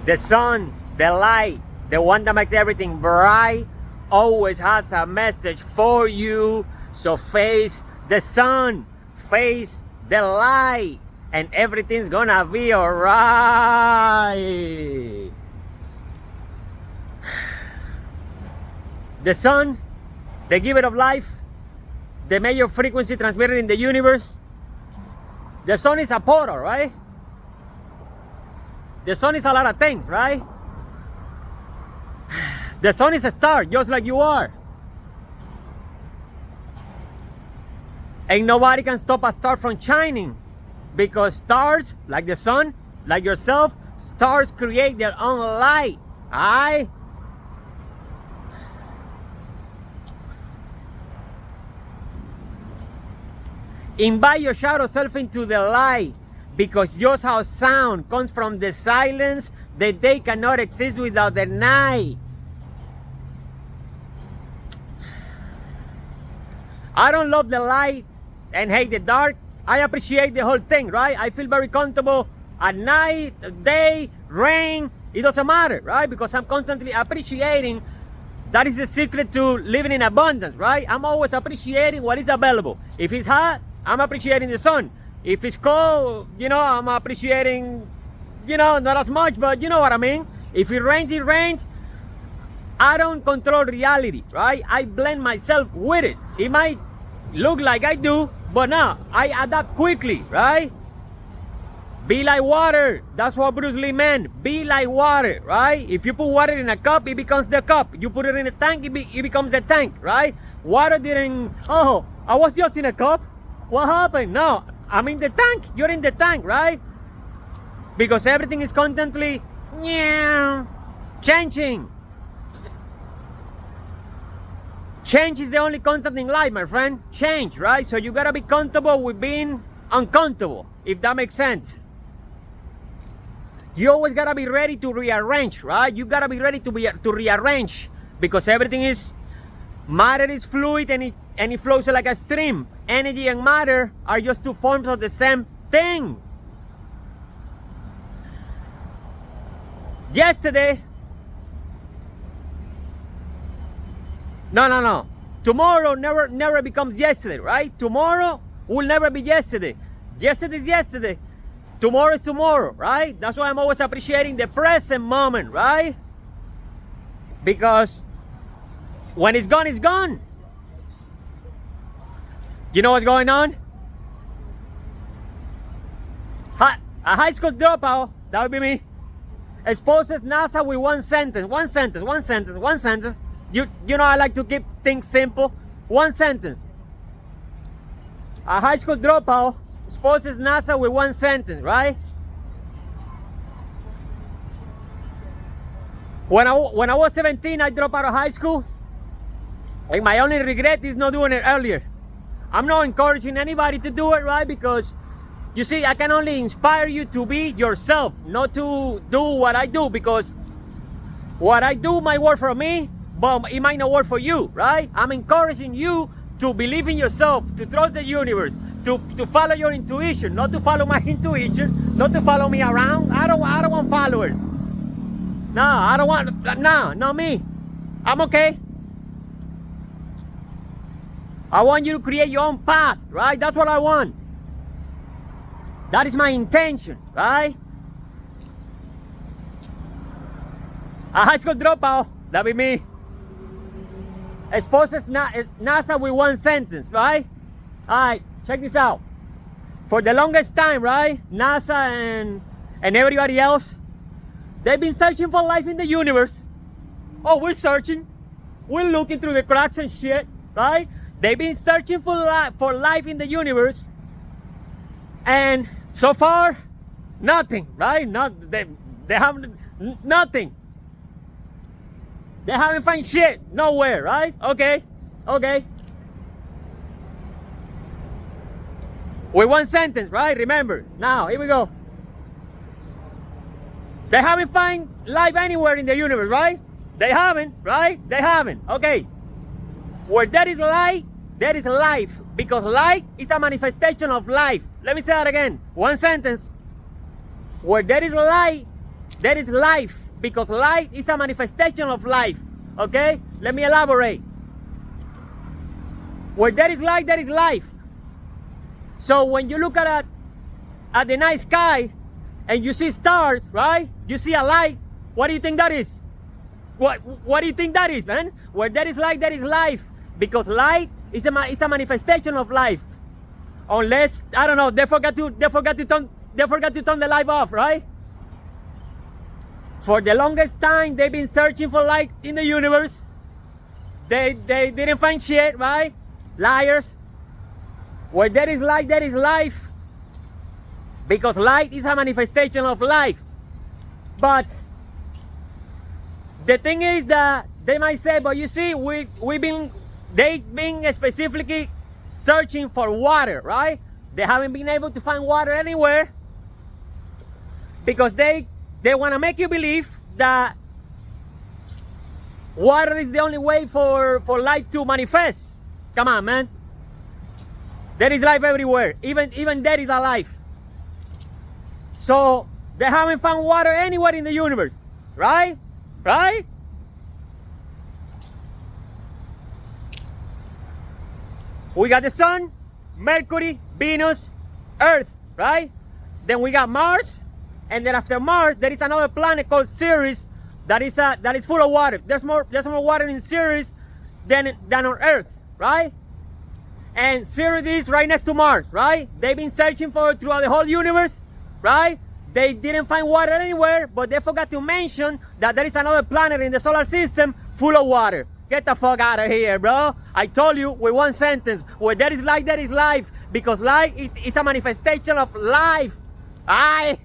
The sun, the light, the one that makes everything bright, always has a message for you. So face the sun, face the light, and everything's gonna be alright. The sun, the giver of life, the major frequency transmitted in the universe. The sun is a portal, right? The sun is a lot of things, right? The sun is a star, just like you are. Ain't nobody can stop a star from shining, because stars, like the sun, like yourself, stars create their own light. Alright? Invite your shadow self into the light, because just how sound comes from the silence, the day cannot exist without the night. I don't love the light and hate the dark. I appreciate the whole thing, right? I feel very comfortable at night, day, rain. It doesn't matter, right? Because I'm constantly appreciating. That is the secret to living in abundance, right? I'm always appreciating what is available. If it's hot, I'm appreciating the sun. If it's cold, I'm appreciating, not as much, but you know what I mean. If it rains, it rains. I don't control reality, right? I blend myself with it. It might look like I do, but no, I adapt quickly, right? Be like water. That's what Bruce Lee meant. Be like water, right? If you put water in a cup, it becomes the cup. You put it in a tank, it becomes the tank, right? Water didn't, I was just in a cup. What happened? No, I'm in the tank. You're in the tank, right? Because everything is constantly changing. Change is the only constant in life, my friend. Change, right? So you gotta be comfortable with being uncomfortable, if that makes sense. You always gotta be ready to rearrange, right? You gotta be ready to rearrange, because everything is, matter is fluid and it flows like a stream. Energy and matter are just two forms of the same thing. Yesterday, no. Tomorrow never becomes yesterday, right? Tomorrow will never be yesterday. Yesterday is yesterday. Tomorrow is tomorrow, right? That's why I'm always appreciating the present moment, right? Because when it's gone, it's gone. You know what's going on? A high school dropout, that would be me, exposes NASA with one sentence. You know, I like to keep things simple. One sentence. A high school dropout exposes NASA with one sentence, right? When I was 17, I dropped out of high school. And my only regret is not doing it earlier. I'm not encouraging anybody to do it, right? Because, you see, I can only inspire you to be yourself, not to do what I do. Because what I do might work for me, but it might not work for you, right? I'm encouraging you to believe in yourself, to trust the universe, to follow your intuition, not to follow my intuition, not to follow me around. I don't want followers. No, I don't want, no, not me. I'm okay. I want you to create your own path, right? That's what I want. That is my intention, right? A high school dropout, that be me, exposes NASA with one sentence, right? All right, check this out. For the longest time, right, NASA and everybody else, they've been searching for life in the universe. Oh, we're searching. We're looking through the cracks and shit, right? They've been searching for life in the universe. And so far, nothing, right? They haven't, nothing. They haven't found shit, nowhere, right? Okay. With one sentence, right? Remember. Now, here we go. They haven't found life anywhere in the universe, right? They haven't, right? They haven't. Okay. Where there is light, there is life. Because light is a manifestation of life. Let me say that again. One sentence. Where there is light, there is life, because light is a manifestation of life. Okay? Let me elaborate. Where there is light, there is life. So when you look at the night sky and you see stars, right? You see a light. What do you think that is? What do you think that is, man? Where there is light, there is life. Because light is a manifestation of life. Unless, I don't know, they forgot to turn the light off, right? For the longest time, they've been searching for light in the universe. They didn't find shit, right? Liars. Where there is light, there is life. Because light is a manifestation of life. But the thing is that they might say, but you see, they've been specifically searching for water, right? They haven't been able to find water anywhere because they want to make you believe that water is the only way for life to manifest. Come on, man. There is life everywhere. Even there is a life. So they haven't found water anywhere in the universe, right? Right? We got the sun, Mercury, Venus, Earth, right? Then we got Mars, and then after Mars, there is another planet called Ceres that is full of water. There's more water in Ceres than on Earth, right? And Ceres is right next to Mars, right? They've been searching for it throughout the whole universe, right? They didn't find water anywhere, but they forgot to mention that there is another planet in the solar system full of water. Get the fuck out of here, bro. I told you with one sentence, where there is light, there is life. Because light is a manifestation of life. Aye.